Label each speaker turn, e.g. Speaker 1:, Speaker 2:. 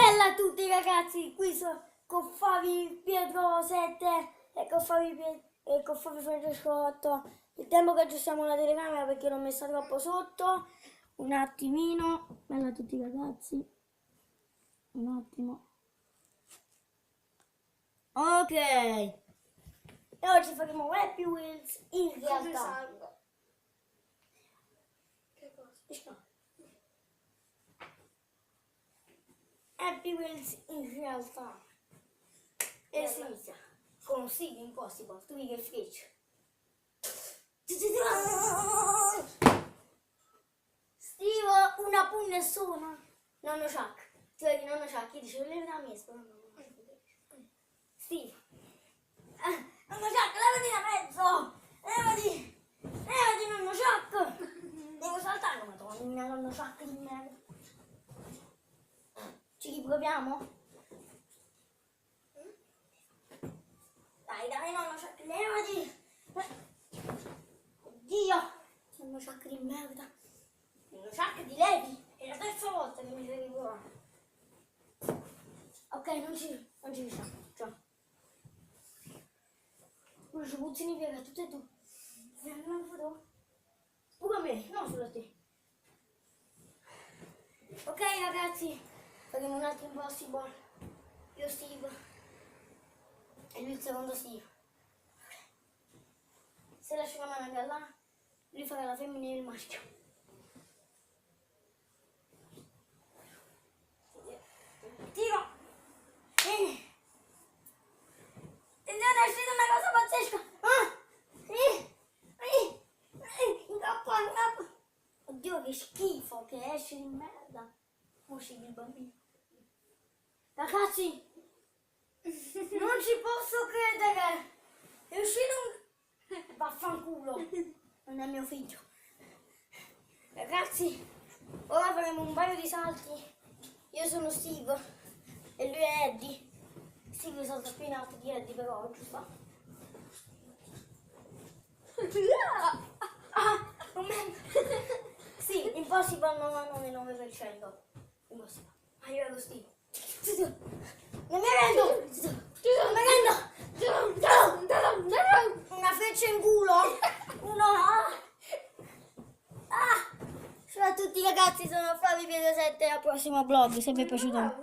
Speaker 1: Bella a tutti ragazzi, qui sono con Fabi Pietro 7 e con Fabi Francesco 8. Il tempo che aggiustiamo la telecamera perché l'ho messa troppo sotto. Un attimino. Bella a tutti ragazzi. Un attimo. Ok. E oggi faremo Happy Wheels in realtà.
Speaker 2: Che cosa?
Speaker 1: Happy Wheels in realtà. E si inizia con Steve Impossible, Twig e Fritz. Steve, una punna e sono. Nonno Chuck. Tu vedi nonno Chuck, io dicevo, levi da me, Steve. Nonno Chuck, levati da mezzo. Levati nonno Chuck. Devo saltare, madonna, nonno Chuck di merda. Ci riproviamo? Dai, nonno Chuck, levati! Oddio! Nonno Chuck di merda! Nonno Chuck di levi! È la terza volta che mi devi provare! Ok, non ci riusciamo. Ciao! Ora ci puzzini via tutte e due. Vieni una foto? Pure a me, non solo a te. Ok ragazzi, faremo un altro Impossible. Io Steve. E lui il secondo Steve. Se lascio la mano anche là, lui farà la femmina e il maschio. Tiro! Attenzione, è uscita una cosa pazzesca! Incappa! Oddio che schifo, che esce di merda! Uscì il bambino. Ragazzi! Non ci posso credere! È uscito un... Vaffanculo! Non è mio figlio. Ragazzi, ora faremo un paio di salti. Io sono Steve e lui è Eddie. Steve salta più in alto di Eddie però, giusto? Sì, Impossible 99,9%. Impossible. Ma io ero Steve. Non mi arrendo! Non mi arrendo! Una freccia in culo! Ciao a tutti ragazzi, sono Fabio Pietro 7 al prossimo vlog, se vi è piaciuto